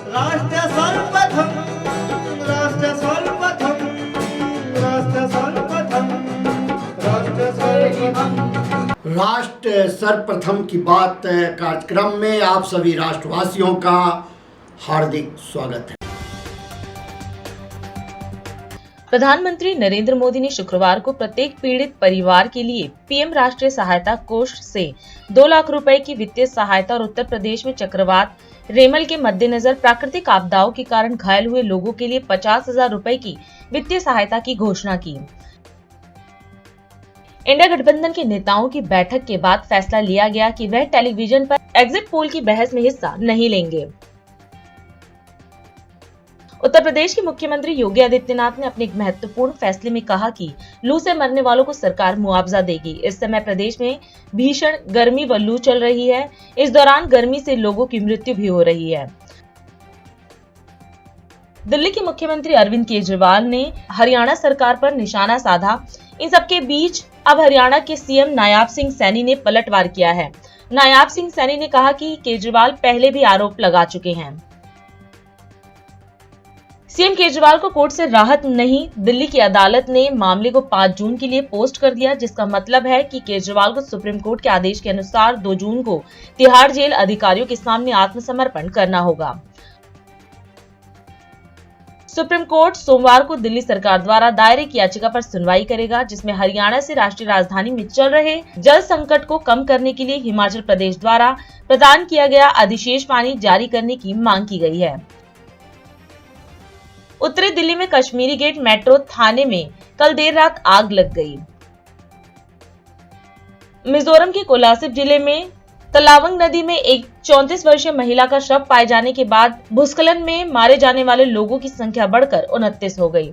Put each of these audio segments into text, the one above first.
राष्ट्र सर्वप्रथम, राष्ट्र सर्वप्रथम, राष्ट्र सर्वप्रथम, राष्ट्र सर्वप्रथम। राष्ट्र सर्वप्रथम की बात कार्यक्रम में आप सभी राष्ट्रवासियों का हार्दिक स्वागत है। प्रधानमंत्री नरेंद्र मोदी ने शुक्रवार को प्रत्येक पीड़ित परिवार के लिए पीएम राष्ट्रीय सहायता कोष से 2 लाख रुपए की वित्तीय सहायता और उत्तर प्रदेश में चक्रवात रेमल के मद्देनजर प्राकृतिक आपदाओं के कारण घायल हुए लोगों के लिए 50,000 रुपए की वित्तीय सहायता की घोषणा की। इंडिया गठबंधन के नेताओं की बैठक के बाद फैसला लिया गया कि वह टेलीविजन पर एग्जिट पोल की बहस में हिस्सा नहीं लेंगे। उत्तर प्रदेश के मुख्यमंत्री योगी आदित्यनाथ ने अपने एक महत्वपूर्ण फैसले में कहा कि लू से मरने वालों को सरकार मुआवजा देगी। इस समय प्रदेश में भीषण गर्मी व लू चल रही है। इस दौरान गर्मी से लोगों की मृत्यु भी हो रही है। दिल्ली के मुख्यमंत्री अरविंद केजरीवाल ने हरियाणा सरकार पर निशाना साधा। इन सबके बीच अब हरियाणा के सीएम नायाब सिंह सैनी ने पलटवार किया है। नायाब सिंह सैनी ने कहा कि केजरीवाल पहले भी आरोप लगा चुके हैं। सीएम केजरीवाल को कोर्ट से राहत नहीं, दिल्ली की अदालत ने मामले को 5 जून के लिए पोस्ट कर दिया, जिसका मतलब है कि केजरीवाल को सुप्रीम कोर्ट के आदेश के अनुसार 2 जून को तिहाड़ जेल अधिकारियों के सामने आत्मसमर्पण करना होगा। सुप्रीम कोर्ट सोमवार को दिल्ली सरकार द्वारा दायर एक याचिका पर सुनवाई करेगा, जिसमें हरियाणा से राष्ट्रीय राजधानी में चल रहे जल संकट को कम करने के लिए हिमाचल प्रदेश द्वारा प्रदान किया गया अधिशेष पानी जारी करने की मांग की गई है। उत्तरी दिल्ली में कश्मीरी गेट मेट्रो थाने में कल देर रात आग लग गई। मिजोरम के कोलासिब जिले में तलावंग नदी में एक 34 वर्षीय महिला का शव पाए जाने के बाद भूस्खलन में मारे जाने वाले लोगों की संख्या बढ़कर 29 हो गई।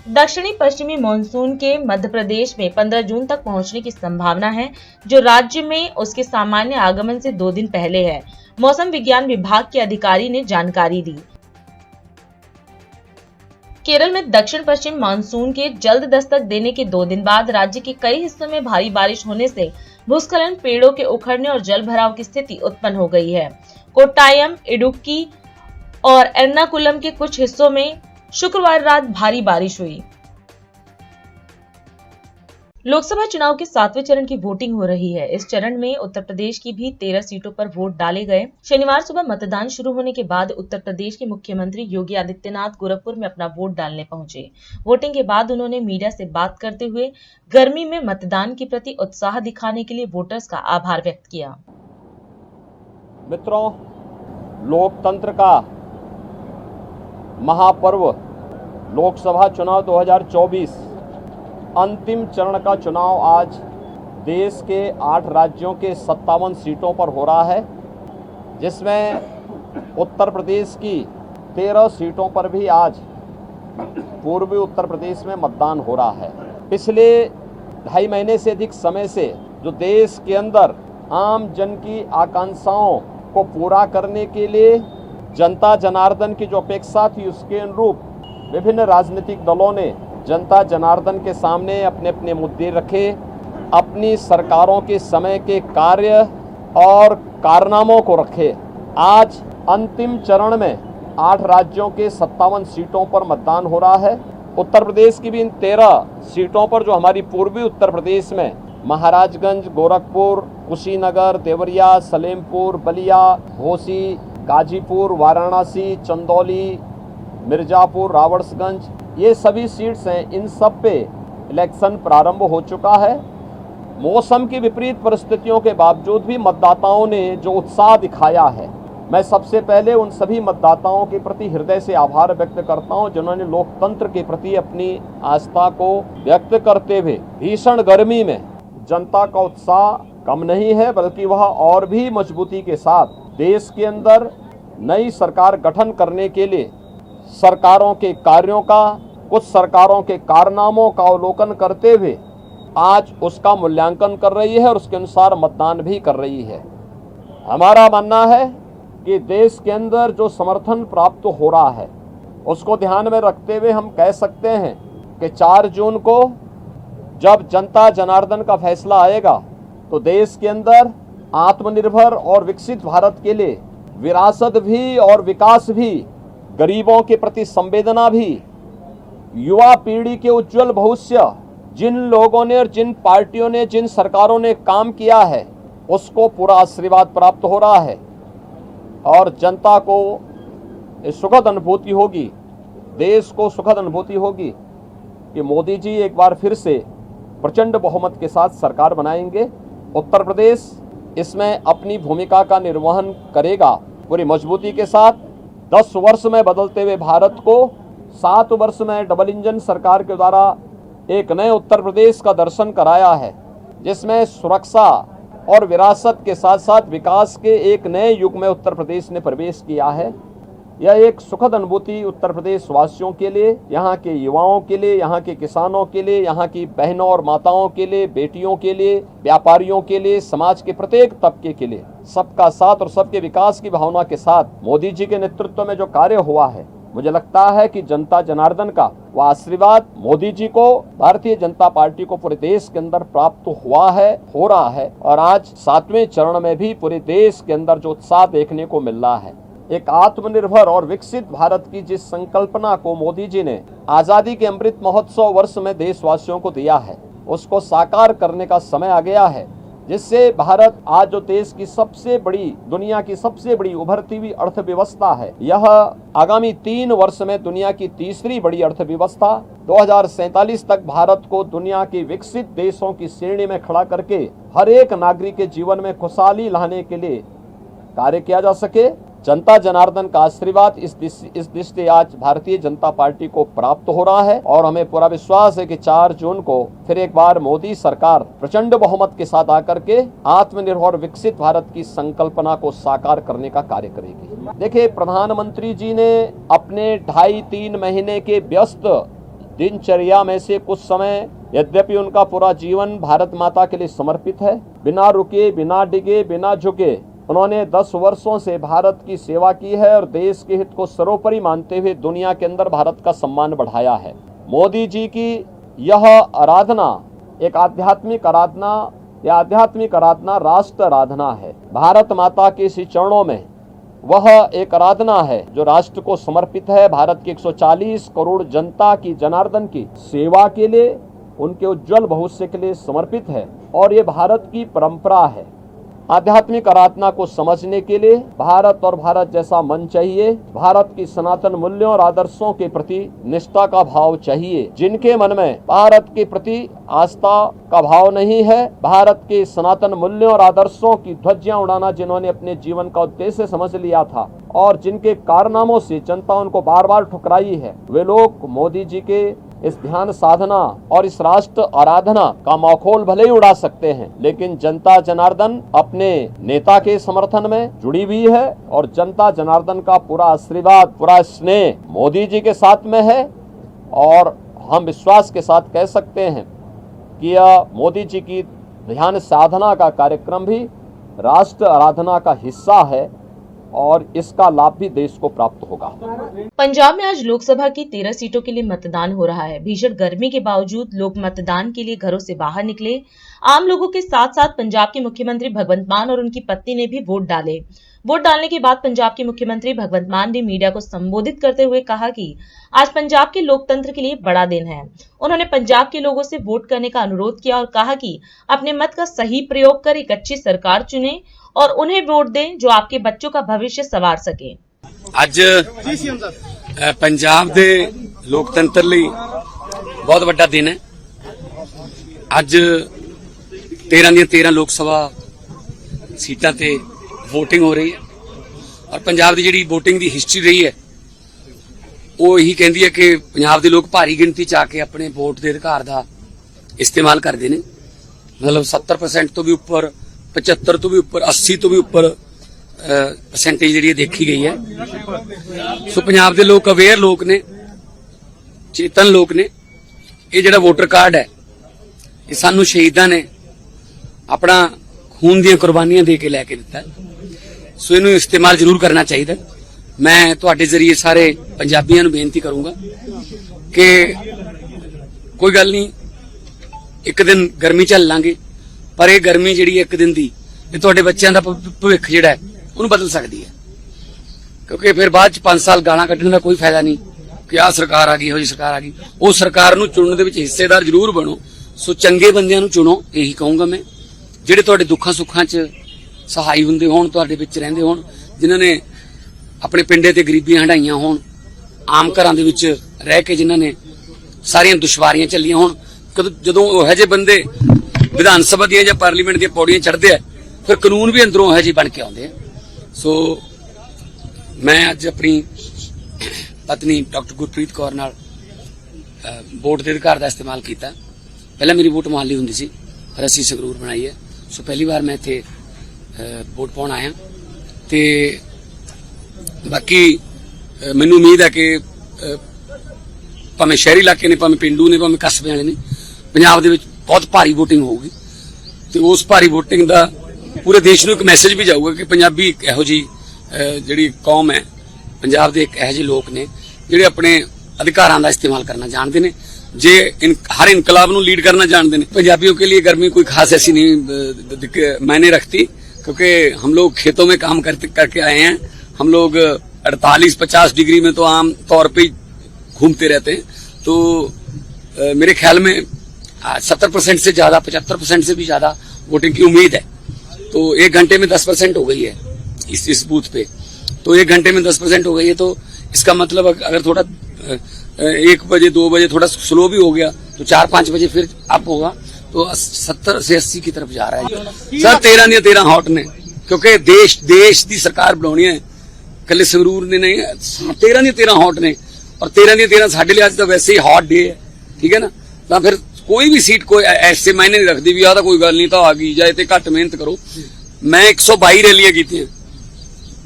दक्षिणी पश्चिमी मानसून के मध्य प्रदेश में 15 जून तक पहुंचने की संभावना है, जो राज्य में उसके सामान्य आगमन से 2 दिन पहले है। मौसम विज्ञान विभाग के अधिकारी ने जानकारी दी। केरल में दक्षिण पश्चिम मानसून के जल्द दस्तक देने के 2 दिन बाद राज्य के कई हिस्सों में भारी बारिश होने से भूस्खलन, पेड़ों के उखड़ने और जल भराव की स्थिति उत्पन्न हो गई है। कोट्टायम, इडुक्की और एर्नाकुलम के कुछ हिस्सों में शुक्रवार रात भारी बारिश हुई। लोकसभा चुनाव के 7वें चरण की वोटिंग हो रही है। इस चरण में उत्तर प्रदेश की भी 13 सीटों पर वोट डाले गए। शनिवार सुबह मतदान शुरू होने के बाद उत्तर प्रदेश के मुख्यमंत्री योगी आदित्यनाथ गोरखपुर में अपना वोट डालने पहुंचे। वोटिंग के बाद उन्होंने मीडिया से बात करते हुए गर्मी में मतदान के प्रति उत्साह दिखाने के लिए वोटर्स का आभार व्यक्त किया। मित्रों, लोकतंत्र का महापर्व लोकसभा चुनाव 2024 अंतिम चरण का चुनाव आज देश के 8 राज्यों के 57 सीटों पर हो रहा है, जिसमें उत्तर प्रदेश की 13 सीटों पर भी आज पूर्वी उत्तर प्रदेश में मतदान हो रहा है। पिछले 2.5 महीने से अधिक समय से जो देश के अंदर आम जन की आकांक्षाओं को पूरा करने के लिए जनता जनार्दन की जो अपेक्षा थी, उसके अनुरूप विभिन्न राजनीतिक दलों ने जनता जनार्दन के सामने अपने अपने मुद्दे रखे, अपनी सरकारों के समय के कार्य और कारनामों को रखे। आज अंतिम चरण में 8 राज्यों के 57 सीटों पर मतदान हो रहा है। उत्तर प्रदेश की भी इन 13 सीटों पर, जो हमारी पूर्वी उत्तर प्रदेश में महाराजगंज, गोरखपुर, कुशीनगर, देवरिया, सलेमपुर, बलिया, घोसी, गाजीपुर, वाराणसी, चंदौली, मिर्जापुर, रावड़सगंज, ये सभी सीट्स हैं। इन सब पे इलेक्शन प्रारंभ हो चुका है। मौसम की विपरीत परिस्थितियों के बावजूद भी मतदाताओं ने जो उत्साह दिखाया है, मैं सबसे पहले उन सभी मतदाताओं के प्रति हृदय से आभार व्यक्त करता हूं, जिन्होंने लोकतंत्र के प्रति अपनी आस्था को व्यक्त करते हुए भीषण गर्मी में जनता का उत्साह कम नहीं है, बल्कि वह और भी मजबूती के साथ देश के अंदर नई सरकार गठन करने के लिए सरकारों के कार्यों का, कुछ सरकारों के कारनामों का अवलोकन करते हुए आज उसका मूल्यांकन कर रही है और उसके अनुसार मतदान भी कर रही है। हमारा मानना है कि देश के अंदर जो समर्थन प्राप्त हो रहा है, उसको ध्यान में रखते हुए हम कह सकते हैं कि 4 जून को जब जनता जनार्दन का फैसला आएगा, तो देश के अंदर आत्मनिर्भर और विकसित भारत के लिए विरासत भी और विकास भी, गरीबों के प्रति संवेदना भी, युवा पीढ़ी के उज्जवल भविष्य, जिन लोगों ने और जिन पार्टियों ने, जिन सरकारों ने काम किया है, उसको पूरा आशीर्वाद प्राप्त हो रहा है और जनता को सुखद अनुभूति होगी, देश को सुखद अनुभूति होगी कि मोदी जी एक बार फिर से प्रचंड बहुमत के साथ सरकार बनाएंगे। उत्तर प्रदेश इसमें अपनी भूमिका का निर्वहन करेगा पूरी मजबूती के साथ। 10 वर्ष में बदलते हुए भारत को 7 वर्ष में डबल इंजन सरकार के द्वारा एक नए उत्तर प्रदेश का दर्शन कराया है, जिसमें सुरक्षा और विरासत के साथ साथ विकास के एक नए युग में उत्तर प्रदेश ने प्रवेश किया है। यह एक सुखद अनुभूति उत्तर प्रदेश वासियों के लिए, यहाँ के युवाओं के लिए, यहाँ के किसानों के लिए, यहाँ की बहनों और माताओं के लिए, बेटियों के लिए, व्यापारियों के लिए, समाज के प्रत्येक तबके के लिए सबका साथ और सबके विकास की भावना के साथ मोदी जी के नेतृत्व में जो कार्य हुआ है, मुझे लगता है कि जनता जनार्दन का वह आशीर्वाद मोदी जी को, भारतीय जनता पार्टी को पूरे देश के अंदर प्राप्त हुआ है, हो रहा है। और आज 7वें चरण में भी पूरे देश के अंदर जो उत्साह देखने को मिल रहा है, एक आत्मनिर्भर और विकसित भारत की जिस संकल्पना को मोदी जी ने आजादी के अमृत महोत्सव वर्ष में देशवासियों को दिया है, उसको साकार करने का समय आ गया है, जिससे भारत आज जो देश की सबसे बड़ी, दुनिया की सबसे बड़ी उभरती हुई अर्थव्यवस्था है, यह आगामी 3 वर्ष में दुनिया की तीसरी बड़ी अर्थव्यवस्था 2047 तक भारत को दुनिया के विकसित देशों की श्रेणी में खड़ा करके हर एक नागरिक के जीवन में खुशहाली लाने के लिए कार्य किया जा सके। जनता जनार्दन का आशीर्वाद इस दृष्टि आज भारतीय जनता पार्टी को प्राप्त हो रहा है और हमें पूरा विश्वास है कि 4 जून को फिर एक बार मोदी सरकार प्रचंड बहुमत के साथ आकर के आत्मनिर्भर और विकसित भारत की संकल्पना को साकार करने का कार्य करेगी। देखिए, प्रधानमंत्री जी ने अपने 2.5-3 महीने के व्यस्त दिनचर्या में से कुछ समय, यद्यपि उनका पूरा जीवन भारत माता के लिए समर्पित है, बिना रुके, बिना डिगे, बिना झुके उन्होंने 10 वर्षों से भारत की सेवा की है और देश के हित को सर्वोपरि मानते हुए दुनिया के अंदर भारत का सम्मान बढ़ाया है। मोदी जी की यह आराधना एक आध्यात्मिक आराधना या आध्यात्मिक आराधना राष्ट्र आराधना है। भारत माता के इस चरणों में वह एक आराधना है जो राष्ट्र को समर्पित है, भारत की 140 करोड़ जनता की, जनार्दन की सेवा के लिए, उनके उज्जवल भविष्य के लिए समर्पित है और ये भारत की परंपरा है। आध्यात्मिक आराधना को समझने के लिए भारत और भारत जैसा मन चाहिए, भारत की सनातन मूल्यों और आदर्शों के प्रति निष्ठा का भाव चाहिए। जिनके मन में भारत के प्रति आस्था का भाव नहीं है, भारत के सनातन मूल्यों और आदर्शों की ध्वजियां उड़ाना जिन्होंने अपने जीवन का उद्देश्य समझ लिया था और जिनके कारनामों से जनता उनको बार बार ठुकराई है, वे लोग मोदी जी के इस ध्यान साधना और इस राष्ट्र आराधना का मखौल भले ही उड़ा सकते हैं, लेकिन जनता जनार्दन अपने नेता के समर्थन में जुड़ी हुई है और जनता जनार्दन का पूरा आशीर्वाद, पूरा स्नेह मोदी जी के साथ में है। और हम विश्वास के साथ कह सकते हैं कि यह मोदी जी की ध्यान साधना का कार्यक्रम भी राष्ट्र आराधना का हिस्सा है और इसका लाभ भी देश को प्राप्त होगा। पंजाब में आज लोकसभा की 13 सीटों के लिए मतदान हो रहा है। भीषण गर्मी के बावजूद लोग मतदान के लिए घरों से बाहर निकले। आम लोगों के साथ साथ पंजाब के मुख्यमंत्री भगवंत मान और उनकी पत्नी ने भी वोट डाले। वोट डालने के बाद पंजाब के मुख्यमंत्री भगवंत मान ने मीडिया को संबोधित करते हुए कहा कि आज पंजाब के लोकतंत्र के लिए बड़ा दिन है। उन्होंने पंजाब के लोगों से वोट करने का अनुरोध किया और कहा कि अपने मत का सही प्रयोग कर एक अच्छी सरकार चुने और उन्हें वोट दें जो आपके बच्चों का भविष्य संवार सके। आज पंजाब दे लोकतंत्र ਲਈ बहुत ਵੱਡਾ दिन है। ਅੱਜ 13 ਦੀਆਂ 13 लोक सभा सीटां ते वोटिंग हो रही है और पंजाब ਦੀ ਜਿਹੜੀ वोटिंग ਦੀ हिस्ट्री रही है ਉਹ ਇਹੀ ਕਹਿੰਦੀ ਹੈ ਕਿ ਪੰਜਾਬ ਦੇ ਲੋਕ ਭਾਰੀ ਗਿਣਤੀ ਚ ਆ ਕੇ ਆਪਣੇ ਵੋਟ ਦੇ ਅਧਿਕਾਰ ਦਾ ਇਸਤੇਮਾਲ ਕਰਦੇ ਨੇ। मतलब 70% ਤੋਂ ਵੀ ਉੱਪਰ, 75 ਤੋਂ ਵੀ ਉੱਪਰ, 80 ਤੋਂ ਵੀ ਉੱਪਰ परसेंटेज ਜਿਹੜੀ देखी गई है। सो पंजाब ਦੇ लोग अवेयर लोग ने, चेतन लोग ने। ये ਜਿਹੜਾ वोटर कार्ड है ये सानू शहीदां ने अपना खून ਦੀਆਂ कुर्बानियां दे के लैके दिता है। सो इनू इस्तेमाल जरूर करना चाहिए। मैं तुहाडे जरिए सारे पंजाबियों ਨੂੰ बेनती करूंगा कि कोई गल नहीं, एक दिन गर्मी झल लांगे, पर यह गर्मी जिहड़ी एक दिन दी तुहाडे बच्चों का भविख जिहड़ा है ਉਹਨੂੰ बदल सकती है। क्योंकि फिर बाद च 5 साल गाना कड्ढण का कोई फायदा नहीं कि आ सरकार आ गई हो जी सरकार आ गई। वो सरकार नूं चुणन दे विच हिस्सेदार जरूर बनो। सो चंगे बंदियां नूं चुनो, यही कहूंगा मैं, ਜਿਹੜੇ ਤੁਹਾਡੇ ਦੁੱਖਾਂ ਸੁੱਖਾਂ 'ਚ ਸਹਾਈ ਹੁੰਦੇ ਹੋਣ, ਤੁਹਾਡੇ ਵਿੱਚ ਰਹਿੰਦੇ ਹੋਣ, ਜਿਨ੍ਹਾਂ ਨੇ ਆਪਣੇ ਪਿੰਡੇ ਤੇ ਗਰੀਬੀਆਂ ਹੰਢਾਈਆਂ ਹੋਣ, ਆਮ ਘਰਾਂ ਦੇ ਵਿੱਚ ਰਹਿ ਕੇ ਜਿਨ੍ਹਾਂ ਨੇ ਸਾਰੀਆਂ ਦੁਸ਼ਵਾਰੀਆਂ ਝੱਲੀਆਂ ਹੋਣ। ਜਦੋਂ ਉਹੋ ਜਿਹੇ ਬੰਦੇ ਵਿਧਾਨ ਸਭਾ ਦੀਆਂ ਜਾਂ ਪਾਰਲੀਮੈਂਟ ਦੀਆਂ ਪੌੜੀਆਂ ਚੜ੍ਹਦੇ ਆ, ਫਿਰ ਕਾਨੂੰਨ ਵੀ ਅੰਦਰੋਂ ਉਹੋ ਜਿਹੇ ਬਣ ਕੇ ਆਉਂਦੇ ਆ। ਸੋ ਮੈਂ ਅੱਜ ਆਪਣੀ ਪਤਨੀ ਡਾਕਟਰ ਗੁਰਪ੍ਰੀਤ ਕੌਰ ਨਾਲ ਵੋਟ ਦੇ ਅਧਿਕਾਰ ਦਾ ਇਸਤੇਮਾਲ ਕੀਤਾ। ਪਹਿਲਾਂ ਮੇਰੀ ਵੋਟ ਮੁਹੱਲੀ ਹੁੰਦੀ ਸੀ, ਫਿਰ ਅਸੀਂ ਸੰਗਰੂਰ ਬਣਾਈ ਹੈ। ਸੋ ਪਹਿਲੀ ਵਾਰ ਮੈਂ ਇੱਥੇ ਵੋਟ ਪਾਉਣ ਆਇਆ ਤੇ ਬਾਕੀ ਮੈਨੂੰ ਉਮੀਦ ਹੈ ਕਿ ਭਾਵੇਂ ਸ਼ਹਿਰੀ ਇਲਾਕੇ ਨੇ, ਭਾਵੇਂ ਪਿੰਡੂ ਨੇ, ਭਾਵੇਂ ਕਸਬੇ ਵਾਲੇ ਨੇ, ਪੰਜਾਬ ਦੇ ਵਿੱਚ ਬਹੁਤ ਭਾਰੀ ਵੋਟਿੰਗ ਹੋਊਗੀ ਤੇ ਉਸ ਭਾਰੀ ਵੋਟਿੰਗ ਦਾ ਪੂਰੇ ਦੇਸ਼ ਨੂੰ ਇੱਕ ਮੈਸੇਜ ਵੀ ਜਾਊਗਾ ਕਿ ਪੰਜਾਬੀ ਇੱਕ ਇਹੋ ਜਿਹੀ ਜਿਹੜੀ ਕੌਮ ਹੈ, ਪੰਜਾਬ ਦੇ ਇੱਕ ਇਹੋ ਜਿਹੇ ਲੋਕ ਨੇ ਜਿਹੜੇ ਆਪਣੇ ਅਧਿਕਾਰਾਂ ਦਾ इस्तेमाल करना जानते हैं, जे हर इनकलाब ਨੂੰ लीड करना जानते हैं। पंजाबियों के लिए गर्मी कोई खास ऐसी नहीं मायने रखती, क्योंकि हम लोग खेतों में काम करके आए हैं। हम लोग 48-50 डिग्री में तो आम तौर पे घूमते रहते हैं। तो मेरे ख्याल में 70% से ज्यादा, 75% से भी ज्यादा वोटिंग की उम्मीद है। तो 1 घंटे में 10% हो गई है इस बूथ पे। तो 1 घंटे में 10% हो गई है, तो इसका मतलब अगर थोड़ा 1 बजे 2 बजे थोड़ा स्लो भी हो गया तो 4-5 बजे फिर अप होगा, तो 70 से 80 की तरफ जा रहा है। सर 13 ਦੀਆਂ 13 हॉट ने, क्योंकि देश ਦੀ ਸਰਕਾਰ ਬਣਾਉਣੀ ਹੈ, ਕੱਲੇ ਸੰਗਰੂਰ ਨੇ ਨਹੀਂ, 13 ਦੀਆਂ 13 हॉट ने। और 13 ਦੀਆਂ 13 ਸਾਡੇ ਲਈ ਅੱਜ ਤਾਂ ਵੈਸੇ ਹੀ हॉट डे है, ठीक है ना। ਤਾਂ ਫਿਰ ਕੋਈ ਵੀ ਸੀਟ ਕੋਈ ਐਸੇ ਮਾਇਨੇ ਨਹੀਂ ਰੱਖਦੀ ਵੀ ਆਹ ਤਾਂ ਕੋਈ ਗੱਲ ਨਹੀਂ ਤਾਂ ਆ ਗਈ, ਜਾਂ ਤੇ ਘੱਟ ਮਿਹਨਤ ਕਰੋ। ਮੈਂ 122 ਰੈਲੀਆਂ ਕੀਤੀਆਂ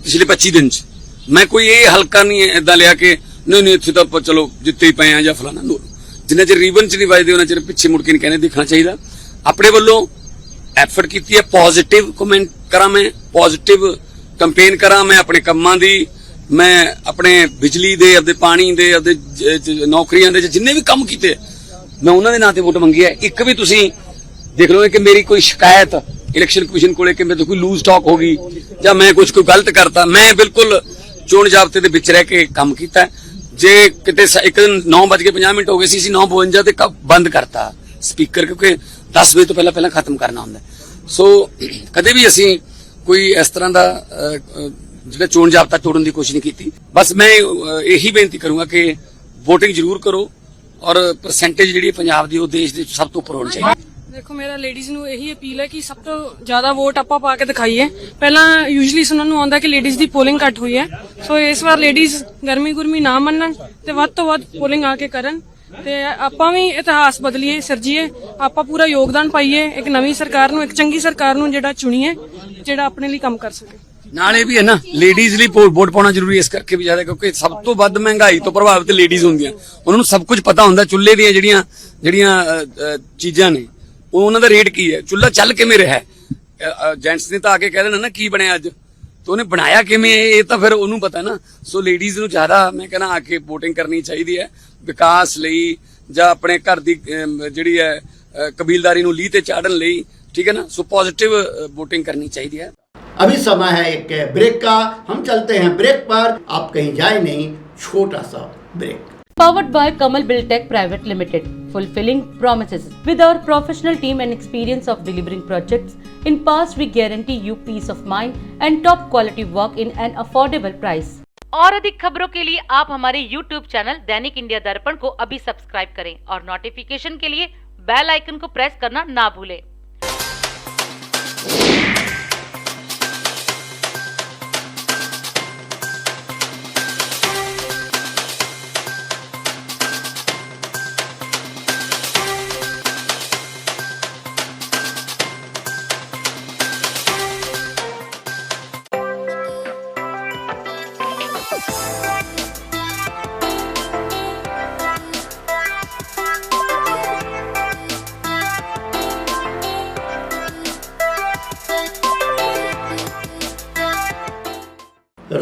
ਪਿਛਲੇ 25 ਦਿਨ ਚ। ਮੈਂ ਕੋਈ ਇਹ ਹਲਕਾ ਨਹੀਂ ਏਦਾਂ ਲਿਆ ਕਿ नहीं इतने तो चलो जिते ही पे हैं या फलाना। जिन्ना चिर रीबन च नहीं वजदे उन्ना चिर पिछे मुड़ के नहीं कहने देखना चाहिए। अपने वालों एफर्ट की है, पॉजिटिव कमेंट करा, मैं पॉजिटिव कंपेन करा, मैं अपने कम्मां दी, मैं अपने बिजली दे, अपने पानी दे, अपने नौकरियां दे जिन्ने भी काम कीते मैं उन्हां दे नां ते वोट मंगी है। एक भी तुसीं देख लो कि मेरी कोई शिकायत इलेक्शन कमीशन कोले कि मेरे कोई लूज टॉक होगी या मैं कुछ कोई गलत करता, मैं बिल्कुल चोण जाबते दे विच रह के काम कीता। जे किते एक दिन 9:50 हो गए सी 9:52 ते बंद करता स्पीकर, क्योंकि 10 बजे तो पहला खत्म करना होंदा। सो कदे भी असीं कोई इस तरह दा जिहड़ा चोण जाबता तोड़न दी कोशिश नहीं कीती। बस मैं यही बेनती करूंगा कि वोटिंग जरूर करो और परसेंटेज जिहड़ी पंजाब दी वो देश दे सब तो उपर होनी चाहिए। देखो मेरा लेडीज ਨੂੰ ਇਹੀ ਅਪੀਲ ਹੈ ਕਿ ਸਭ ਤੋਂ ਜ਼ਿਆਦਾ ਵੋਟ ਆਪਾਂ ਪਾ ਕੇ ਦਿਖਾਈਏ। ਪਹਿਲਾਂ ਯੂਜੂਅਲੀ ਸੁਣਨ ਨੂੰ ਆਉਂਦਾ ਕਿ ਲੇਡੀਜ਼ ਦੀ ਪੋਲਿੰਗ ਘੱਟ ਹੋਈ ਹੈ, ਸੋ ਇਸ ਵਾਰ ਲੇਡੀਜ਼ ਗਰਮੀ ਨਾ ਮੰਨਣ ਤੇ ਵੱਧ ਤੋਂ ਵੱਧ ਪੋਲਿੰਗ ਆ ਕੇ ਕਰਨ ਤੇ ਆਪਾਂ ਵੀ ਇਤਿਹਾਸ ਬਦਲੀਏ, ਸਿਰਜੀਏ, ਆਪਾਂ ਪੂਰਾ ਯੋਗਦਾਨ ਪਾਈਏ ਇੱਕ ਨਵੀਂ ਸਰਕਾਰ ਨੂੰ, ਇੱਕ ਚੰਗੀ ਸਰਕਾਰ ਨੂੰ ਜਿਹੜਾ ਚੁਣੀਏ, ਜਿਹੜਾ ਆਪਣੇ ਲਈ ਕੰਮ ਕਰ ਸਕੇ। ਨਾਲੇ ਵੀ ਹੈ ਨਾ ਲੇਡੀਜ਼ ਲਈ ਵੋਟ ਪਾਉਣਾ ਜ਼ਰੂਰੀ ਇਸ ਕਰਕੇ ਵੀ ਜ਼ਿਆਦਾ, ਕਿਉਂਕਿ ਸਭ ਤੋਂ ਵੱਧ ਮਹਿੰਗਾਈ ਤੋਂ ਪ੍ਰਭਾਵਿਤ ਲੇਡੀਜ਼ ਹੁੰਦੀਆਂ। ਉਹਨਾਂ ਨੂੰ ਸਭ ਕੁਝ ਪਤਾ ਹੁੰਦਾ, ਚੁੱਲ੍ਹੇ ਦੀਆਂ ਜਿਹੜੀਆਂ ਚੀਜ਼ਾਂ ਨੇ ਉਹਨਾਂ ਦਾ ਰੇਟ ਕੀ ਹੈ, ਚੁੱਲ੍ਹਾ ਚੱਲ ਕਿਵੇਂ ਰਿਹਾ ਹੈ। ਜੈਂਟਸ ਨੇ ਤਾਂ ਆ ਕੇ ਕਹਿ ਦੇਣਾ ਨਾ ਕੀ ਬਣਿਆ ਅੱਜ, ਤੇ ਉਹਨੇ ਬਣਾਇਆ ਕਿਵੇਂ ਇਹ ਤਾਂ ਫਿਰ ਉਹਨੂੰ ਪਤਾ ਨਾ। ਸੋ ਲੇਡੀਜ਼ ਨੂੰ ਜ਼ਿਆਦਾ ਮੈਂ ਕਹਿੰਦਾ ਆ ਕੇ ਵੋਟਿੰਗ ਕਰਨੀ ਚਾਹੀਦੀ ਹੈ, ਵਿਕਾਸ ਲਈ ਜਾਂ ਆਪਣੇ ਘਰ ਦੀ ਜਿਹੜੀ ਹੈ ਕਬੀਲਦਾਰੀ ਨੂੰ ਲੀਹ ਤੇ ਚਾੜਨ ਲਈ, ठीक है ना। सो पॉजिटिव वोटिंग करनी चाहिए। अभी समय है एक ब्रेक का, हम चलते हैं ब्रेक पर, आप कहीं जाए नहीं, छोटा सा break. Powered by Kamal Buildtech Private Limited, fulfilling promises. With our professional team and experience of delivering projects in past, we guarantee you peace of mind and top quality work in an affordable price. और अधिक खबरों के लिए आप हमारे YouTube channel दैनिक India दर्पण को अभी सब्सक्राइब करें और नोटिफिकेशन के लिए बेल आइकन को प्रेस करना ना भूलें।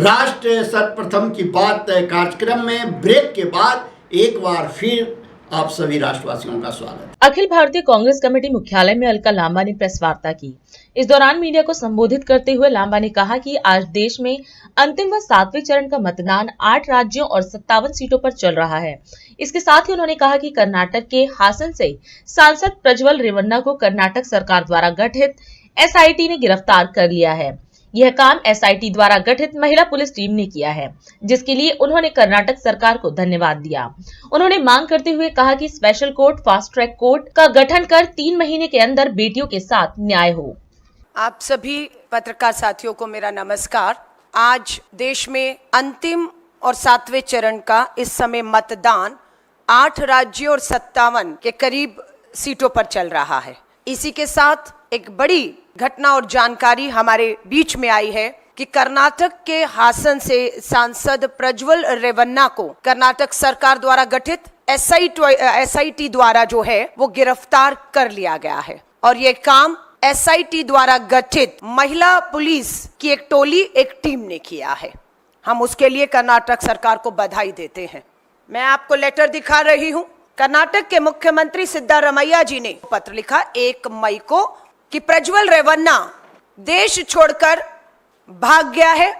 राष्ट्र सर्वप्रथम की बात कार्यक्रम में ब्रेक के बाद एक बार फिर आप सभी राष्ट्रवासियों का स्वागत। अखिल भारतीय कांग्रेस कमेटी मुख्यालय में अलका लांबा ने प्रेस वार्ता की। इस दौरान मीडिया को संबोधित करते हुए लांबा ने कहा कि आज देश में अंतिम व 7वें चरण का मतदान 8 राज्यों और 57 सीटों पर चल रहा है। इसके साथ ही उन्होंने कहा कि कर्नाटक के हासन से सांसद प्रज्वल रेवन्ना को कर्नाटक सरकार द्वारा गठित SIT ने गिरफ्तार कर लिया है। यह काम SIT द्वारा गठित महिला पुलिस टीम ने किया है, जिसके लिए उन्होंने कर्नाटक सरकार को धन्यवाद दिया। उन्होंने मांग करते हुए कहा कि special court, fast track court का गठन कर 3 महीने के अंदर बेटियों के साथ न्याय हो। आप सभी पत्रकार साथियों को मेरा नमस्कार। आज देश में अंतिम और 7वें चरण का इस समय मतदान 8 राज्यों और 57 के करीब सीटों पर चल रहा है। इसी के साथ एक बड़ी घटना और जानकारी हमारे बीच में आई है कि कर्नाटक के हासन से सांसद प्रज्वल रेवन्ना को कर्नाटक सरकार द्वारा गठित SIT द्वारा जो है वो गिरफ्तार कर लिया गया है। और ये काम SIT द्वारा गठित महिला पुलिस की एक टोली, एक टीम ने किया है। हम उसके लिए कर्नाटक सरकार को बधाई देते हैं। मैं आपको लेटर दिखा रही हूँ। कर्नाटक के मुख्यमंत्री सिद्धारमैया जी ने पत्र लिखा 1 मई को कि प्रज्वल रेवन्ना देश छोड़कर भाग गया है।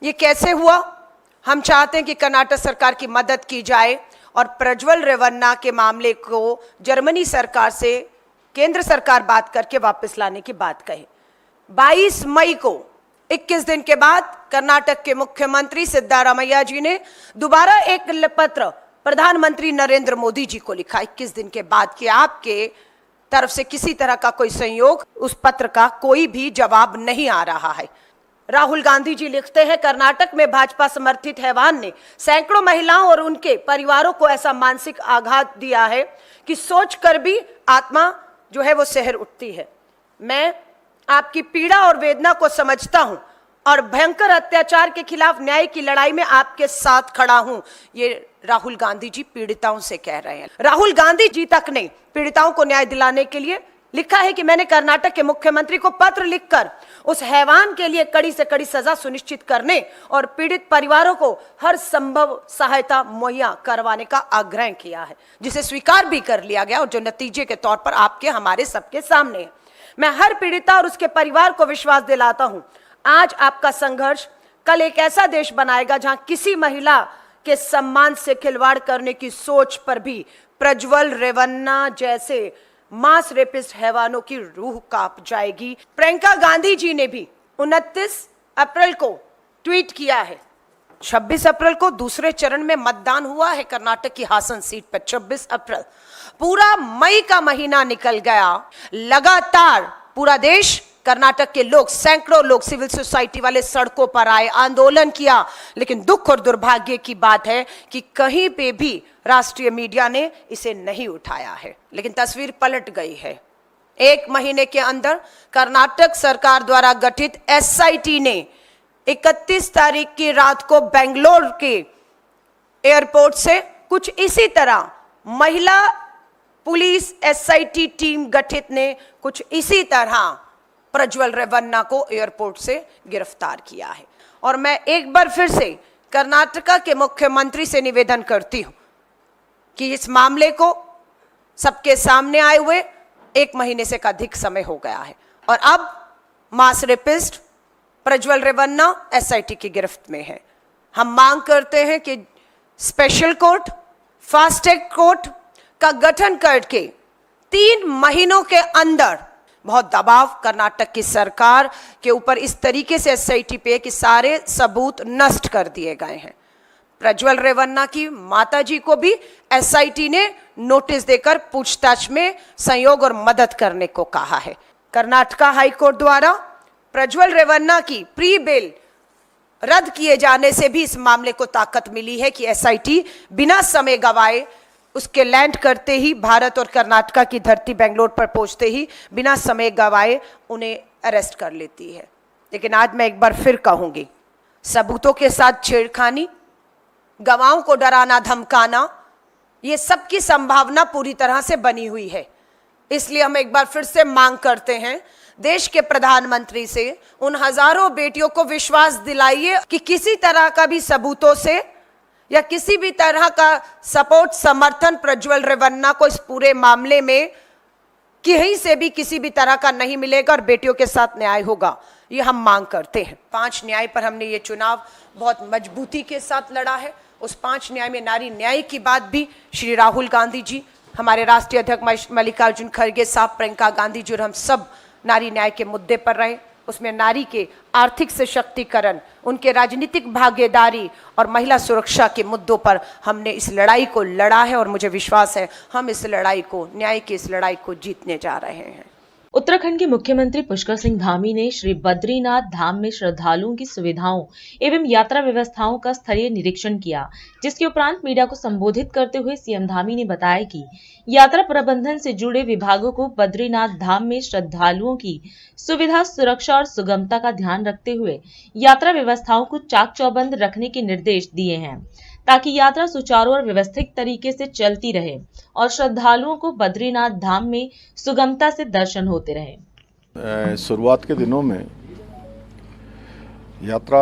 ये कैसे हुआ? हम चाहते हैं कि कर्नाटक सरकार की मदद की जाए और प्रज्वल रेवन्ना के मामले को जर्मनी सरकार से केंद्र सरकार बात करके वापस लाने की बात कहे। 22 मई को 21 दिन के बाद कर्नाटक के मुख्यमंत्री सिद्धारमैया जी ने दोबारा एक पत्र प्रधानमंत्री नरेंद्र मोदी जी को लिखा 21 दिन के बाद कि आपके तरफ से किसी तरह का कोई संयोग, उस पत्र का कोई भी जवाब नहीं आ रहा है। राहुल गांधी जी लिखते हैं, कर्नाटक में भाजपा समर्थित हैवान ने सैकड़ों महिलाओं और उनके परिवारों को ऐसा मानसिक आघात दिया है कि सोचकर भी आत्मा जो है वो सहर उठती है। मैं आपकी पीड़ा और वेदना को समझता हूं और भयंकर अत्याचार के खिलाफ न्याय की लड़ाई में आपके साथ खड़ा हूं। ये राहुल गांधी जी पीड़िताओं से कह रहे हैं। राहुल गांधी जी तक ने पीड़िताओं को न्याय दिलाने के लिए लिखा है कि मैंने कर्नाटक के मुख्यमंत्री को पत्र लिखकर उस हैवान के लिए कड़ी से कड़ी सजा सुनिश्चित करने और पीड़ित परिवारों को हर संभव सहायता मुहैया करवाने का आग्रह किया है, जिसे स्वीकार भी कर लिया गया और जो नतीजे के तौर पर आपके हमारे सबके सामने है। मैं हर पीड़िता और उसके परिवार को विश्वास दिलाता हूं, आज आपका संघर्ष कल एक ऐसा देश बनाएगा जहां किसी महिला के सम्मान से खिलवाड़ करने की सोच पर भी प्रज्वल रेवन्ना जैसे मास रेपिस्ट हैवानों की रूह कांप जाएगी। प्रियंका गांधी जी ने भी 29 अप्रैल को ट्वीट किया है। 26 अप्रैल को दूसरे चरण में मतदान हुआ है कर्नाटक की हासन सीट पर। 26 अप्रैल, पूरा मई का महीना निकल गया। लगातार पूरा देश, कर्नाटक के लोग, सैकड़ों लोग, सिविल सोसाइटी वाले सड़कों पर आए, आंदोलन किया। लेकिन दुख और दुर्भाग्य की बात है कि कहीं पे भी राष्ट्रीय मीडिया ने इसे नहीं उठाया है। लेकिन तस्वीर पलट गई है। 1 महीने के अंदर कर्नाटक सरकार द्वारा गठित SIT ने 31 तारीख की रात को बेंगलोर के एयरपोर्ट से कुछ इसी तरह महिला पुलिस SIT टीम गठित ने कुछ इसी तरह प्रज्वल रेवन्ना को एयरपोर्ट से गिरफ्तार किया है। और मैं एक बार फिर से कर्नाटका के मुख्यमंत्री से निवेदन करती हूं कि इस मामले को सबके सामने आए हुए 1 महीने से अधिक समय हो गया है और अब मास रेपिस्ट प्रज्वल रेवन्ना SIT की गिरफ्त में है। हम मांग करते हैं कि special court, fast track court का गठन करके 3 महीनों के अंदर बहुत दबाव कर्नाटक की सरकार के ऊपर इस तरीके से SIT पे कि सारे सबूत नष्ट कर दिए गए हैं। प्रज्वल रेवन्ना की माताजी को भी SIT ने नोटिस देकर पूछताछ में सहयोग और मदद करने को कहा है। कर्नाटका हाईकोर्ट द्वारा प्रज्वल रेवन्ना की प्री बेल रद्द किए जाने से भी इस मामले को ताकत मिली है कि SIT बिना समय गवाए उसके लैंड करते ही भारत और कर्नाटका की धरती बेंगलोर पर पहुंचते ही बिना समय गवाए उन्हें अरेस्ट कर लेती है। लेकिन आज मैं एक बार फिर कहूंगी, सबूतों के साथ छेड़खानी, गवाहों को डराना धमकाना, ये सब की संभावना पूरी तरह से बनी हुई है। इसलिए हम एक बार फिर से मांग करते हैं देश के प्रधानमंत्री से, उन हजारों बेटियों को विश्वास दिलाइए कि किसी तरह का भी सबूतों से या किसी भी तरह का सपोर्ट समर्थन प्रज्वल रेवन्ना को इस पूरे मामले में कहीं से भी किसी भी तरह का नहीं मिलेगा और बेटियों के साथ न्याय होगा, ये हम मांग करते हैं। 5 न्याय पर हमने ये चुनाव बहुत मजबूती के साथ लड़ा है। उस 5 न्याय में नारी न्याय की बात भी श्री राहुल गांधी जी, हमारे राष्ट्रीय अध्यक्ष मल्लिकार्जुन खड़गे साहब, प्रियंका गांधी जी और हम सब नारी न्याय के मुद्दे पर रहे। उसमें नारी के आर्थिक सशक्तिकरण, उनके राजनीतिक भागीदारी और महिला सुरक्षा के मुद्दों पर हमने इस लड़ाई को लड़ा है और मुझे विश्वास है हम इस लड़ाई को, न्याय की इस लड़ाई को जीतने जा रहे हैं। उत्तराखंड के मुख्यमंत्री पुष्कर सिंह धामी ने श्री बद्रीनाथ धाम में श्रद्धालुओं की सुविधाओं एवं यात्रा व्यवस्थाओं का स्थलीय निरीक्षण किया, जिसके उपरांत मीडिया को संबोधित करते हुए सीएम धामी ने बताया कि यात्रा प्रबंधन से जुड़े विभागों को बद्रीनाथ धाम में श्रद्धालुओं की सुविधा, सुरक्षा और सुगमता का ध्यान रखते हुए यात्रा व्यवस्थाओं को चाक चौबंद रखने के निर्देश दिए हैं, ताकि यात्रा सुचारू और व्यवस्थित तरीके से चलती रहे और श्रद्धालुओं को बद्रीनाथ धाम में सुगमता से दर्शन होते रहे। शुरुआत के दिनों में यात्रा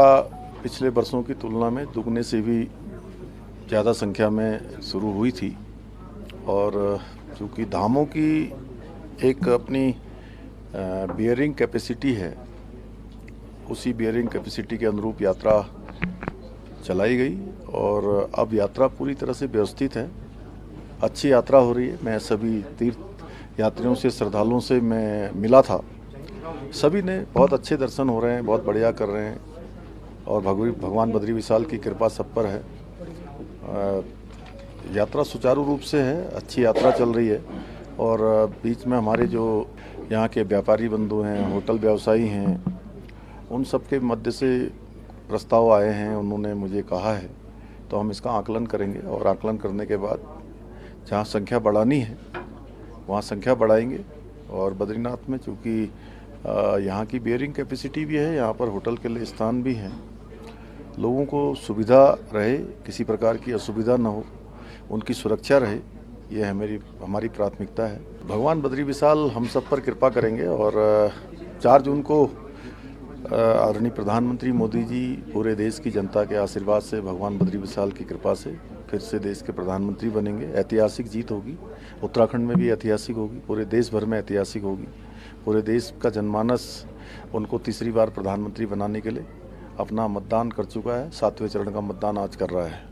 पिछले वर्षों की तुलना में दुगने से भी ज़्यादा संख्या में शुरू हुई थी और चूँकि धामों की एक अपनी बियरिंग कैपेसिटी है, उसी बियरिंग कैपेसिटी के अनुरूप यात्रा चलाई गई और अब यात्रा पूरी तरह से व्यवस्थित है, अच्छी यात्रा हो रही है। मैं सभी तीर्थ यात्रियों से, श्रद्धालुओं से मैं मिला था, सभी ने बहुत अच्छे दर्शन हो रहे हैं, बहुत बढ़िया कर रहे हैं और भगवान बद्री विशाल की कृपा सब पर है। यात्रा सुचारू रूप से है, अच्छी यात्रा चल रही है और बीच में हमारे जो यहाँ के व्यापारी बंधु हैं, होटल व्यवसायी हैं, उन सब के मध्य से प्रस्ताव आए हैं, उन्होंने मुझे कहा है तो हम इसका आकलन करेंगे और आकलन करने के बाद जहाँ संख्या बढ़ानी है वहाँ संख्या बढ़ाएंगे। और बद्रीनाथ में चूँकि यहाँ की बियरिंग कैपेसिटी भी है, यहाँ पर होटल के लिए स्थान भी हैं, लोगों को सुविधा रहे, किसी प्रकार की असुविधा न हो, उनकी सुरक्षा रहे, ये हमारी प्राथमिकता है। भगवान बद्री विशाल हम सब पर कृपा करेंगे और 4 जून को आदरणीय प्रधानमंत्री मोदी जी पूरे देश की जनता के आशीर्वाद से, भगवान बद्री विशाल की कृपा से फिर से देश के प्रधानमंत्री बनेंगे। ऐतिहासिक जीत होगी, उत्तराखंड में भी ऐतिहासिक होगी, पूरे देश भर में ऐतिहासिक होगी। पूरे देश का जनमानस उनको तीसरी बार प्रधानमंत्री बनाने के लिए अपना मतदान कर चुका है, 7वें चरण का मतदान आज कर रहा है।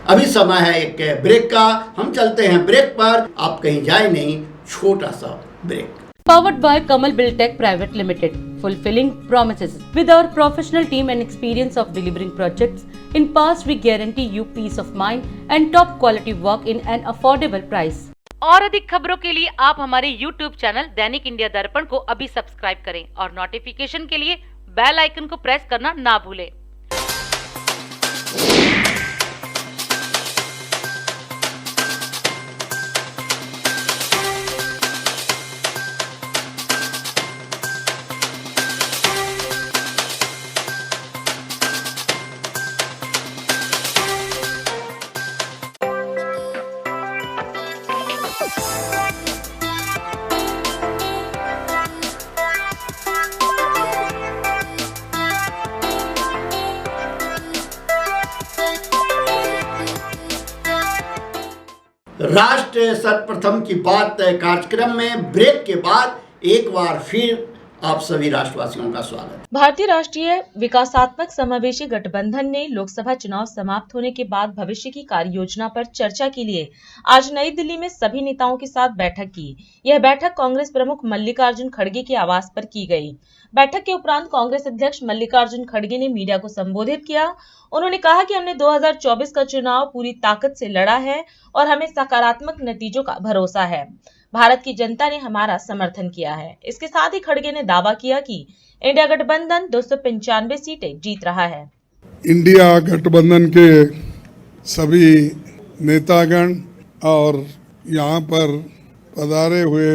अभी समय है एक ब्रेक का, हम चलते हैं ब्रेक पर, आप कहीं जाए नहीं, छोटा सा break. Powered by Kamal Buildtech Private Limited, fulfilling promises. With our professional team and experience of delivering projects, in past we guarantee you peace of mind and top quality work in an affordable price. और अधिक खबरों के लिए आप हमारे YouTube channel दैनिक India दर्पण को अभी सब्सक्राइब करें और नोटिफिकेशन के लिए बेल आइकन को प्रेस करना ना भूलें। राष्ट्र सर्वप्रथम की बात कार्यक्रम में ब्रेक के बाद एक बार फिर आप सभी राष्ट्रवासियों का स्वागत। भारतीय राष्ट्रीय विकासात्मक समावेशी गठबंधन ने लोकसभा चुनाव समाप्त होने के बाद भविष्य की कार्य योजना पर चर्चा के लिए आज नई दिल्ली में सभी नेताओं के साथ बैठक की। यह बैठक कांग्रेस प्रमुख मल्लिकार्जुन खड़गे के आवास पर की गई। बैठक के उपरांत कांग्रेस अध्यक्ष मल्लिकार्जुन खड़गे ने मीडिया को संबोधित किया। उन्होंने कहा कि हमने 2024 का चुनाव पूरी ताकत से लड़ा है और हमें सकारात्मक नतीजों का भरोसा है। भारत की जनता ने हमारा समर्थन किया है। इसके साथ ही खड़गे ने दावा किया कि इंडिया गठबंधन 295 सीटें जीत रहा है। इंडिया गठबंधन के सभी नेतागण और यहाँ पर पधारे हुए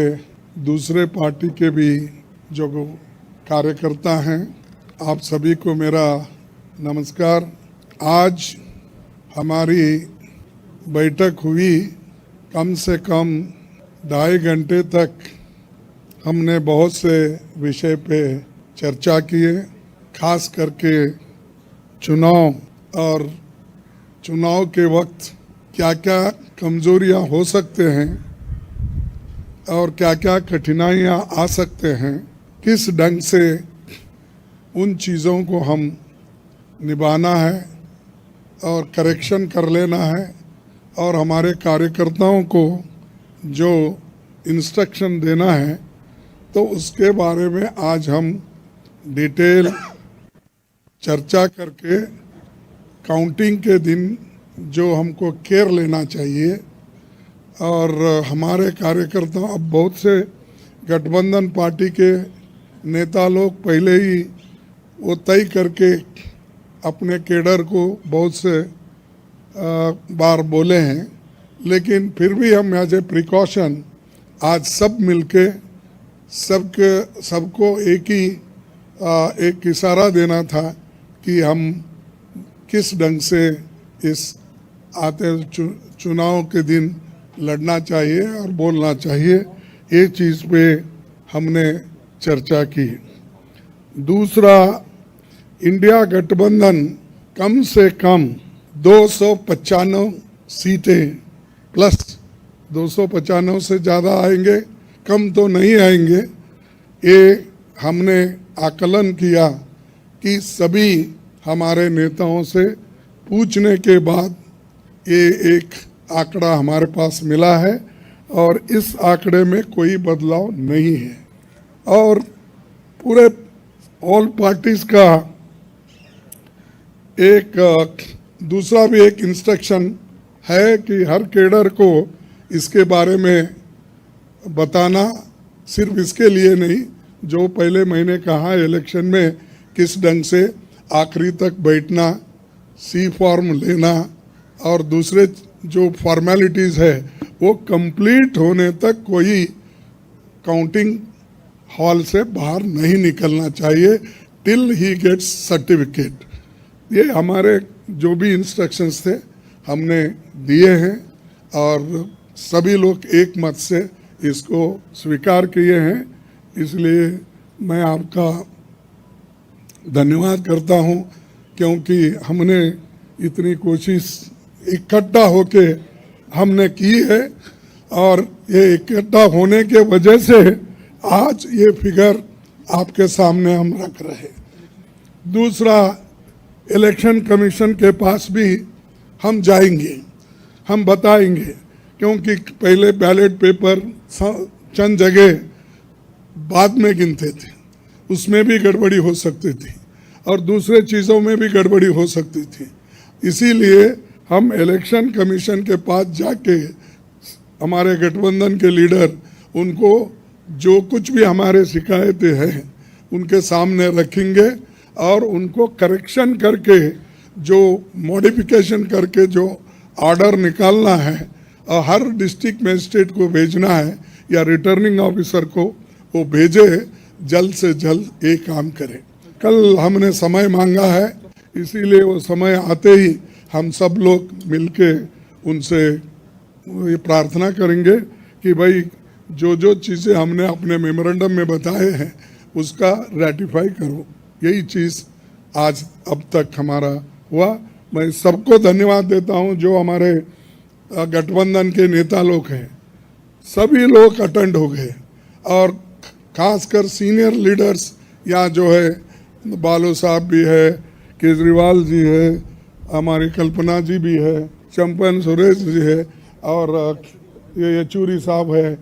दूसरे पार्टी के भी जो कार्यकर्ता हैं, आप सभी को मेरा नमस्कार। आज हमारी बैठक हुई, कम से कम 2.5 घंटे तक हमने बहुत से विषय पे चर्चा किए, खास करके चुनाव और चुनाव के वक्त क्या क्या कमजोरियां हो सकते हैं और क्या क्या कठिनाइयां आ सकते हैं, किस ढंग से उन चीज़ों को हम निभाना है और करेक्शन कर लेना है और हमारे कार्यकर्ताओं को जो इंस्ट्रक्शन देना है, तो उसके बारे में आज हम डिटेल चर्चा करके काउंटिंग के दिन जो हमको केयर लेना चाहिए। और हमारे कार्यकर्ता, अब बहुत से गठबंधन पार्टी के नेता लोग पहले ही वो तय करके अपने केडर को बहुत से बार बोले हैं, लेकिन फिर भी हम एज ए प्रिकॉशन आज सब मिलके सबको एक इशारा देना था कि हम किस ढंग से इस आते चुनाव के दिन लड़ना चाहिए और बोलना चाहिए। ये चीज़ पे हमने चर्चा की। दूसरा, इंडिया गठबंधन कम से कम 295 सीटें प्लस 295 से ज़्यादा आएंगे, कम तो नहीं आएंगे। ये हमने आकलन किया कि सभी हमारे नेताओं से पूछने के बाद ये एक आंकड़ा हमारे पास मिला है और इस आंकड़े में कोई बदलाव नहीं है। और पूरे ऑल पार्टीज का एक दूसरा भी एक इंस्ट्रक्शन है कि हर केडर को इसके बारे में बताना, सिर्फ इसके लिए नहीं, जो पहले मैंने कहा इलेक्शन में किस ढंग से आखिरी तक बैठना, सी फॉर्म लेना और दूसरे जो फॉर्मेलिटीज़ है वो कंप्लीट होने तक कोई काउंटिंग हॉल से बाहर नहीं निकलना चाहिए टिल ही गेट्स सर्टिफिकेट। ये हमारे जो भी इंस्ट्रक्शंस थे हमने दिए हैं और सभी लोग एक मत से इसको स्वीकार किए हैं। इसलिए मैं आपका धन्यवाद करता हूं, क्योंकि हमने इतनी कोशिश इकट्ठा होके हमने की है और ये इकट्ठा होने के वजह से आज ये फिगर आपके सामने हम रख रहे हैं। दूसरा, इलेक्शन कमीशन के पास भी हम जाएंगे, हम बताएंगे, क्योंकि पहले बैलेट पेपर चंद जगह बाद में गिनते थे, उसमें भी गड़बड़ी हो सकती थी और दूसरे चीज़ों में भी गड़बड़ी हो सकती थी। इसीलिए हम इलेक्शन कमीशन के पास जाके हमारे गठबंधन के लीडर उनको जो कुछ भी हमारे शिकायतें हैं उनके सामने रखेंगे और उनको करेक्शन करके, जो मॉडिफिकेशन करके जो ऑर्डर निकालना है और हर डिस्ट्रिक्ट मजिस्ट्रेट को भेजना है या रिटर्निंग ऑफिसर को वो भेजे, जल्द से जल्द ये काम करें। कल हमने समय मांगा है, इसीलिए वो समय आते ही हम सब लोग मिलके उनसे ये प्रार्थना करेंगे कि भाई जो चीज़ें हमने अपने मेमोरेंडम में बताए हैं उसका रेटिफाई करो। यही चीज़ आज अब तक हमारा हुआ। मैं सबको धन्यवाद देता हूं जो हमारे गठबंधन के नेता लोग हैं, सभी लोग अटेंड हो गए और खासकर सीनियर लीडर्स यहाँ जो है, बालू साहब भी है, केजरीवाल जी है, हमारी कल्पना जी भी है, चंपन सुरेश जी है और ये येचूरी साहब है,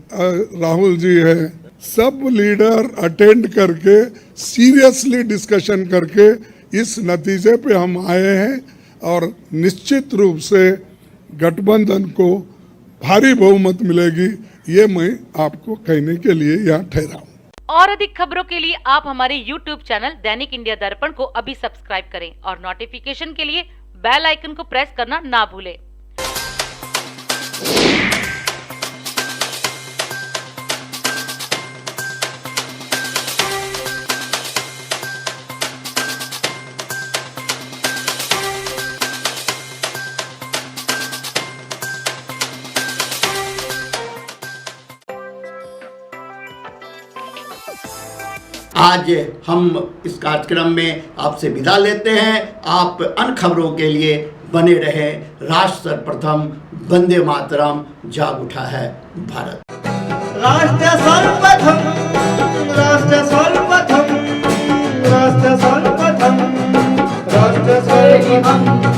राहुल जी है। सब लीडर अटेंड करके सीरियसली डिस्कशन करके इस नतीजे पे हम आए हैं और निश्चित रूप से गठबंधन को भारी बहुमत मिलेगी, ये मैं आपको कहने के लिए यहाँ ठहरा हूँ। और अधिक खबरों के लिए आप हमारे YouTube चैनल दैनिक इंडिया दर्पण को अभी सब्सक्राइब करें और नोटिफिकेशन के लिए बेल आइकन को प्रेस करना ना भूलें। आज हम इस कार्यक्रम में आपसे विदा लेते हैं। आप अन्य खबरों के लिए बने रहे। राष्ट्र सर्वप्रथम, वंदे मातरम, जाग उठा है भारत। राष्ट्र सर्वप्रथम, राष्ट्र सर्वप्रथम, राष्ट्र सर्वप्रथम, राष्ट्र सर्वप्रथम।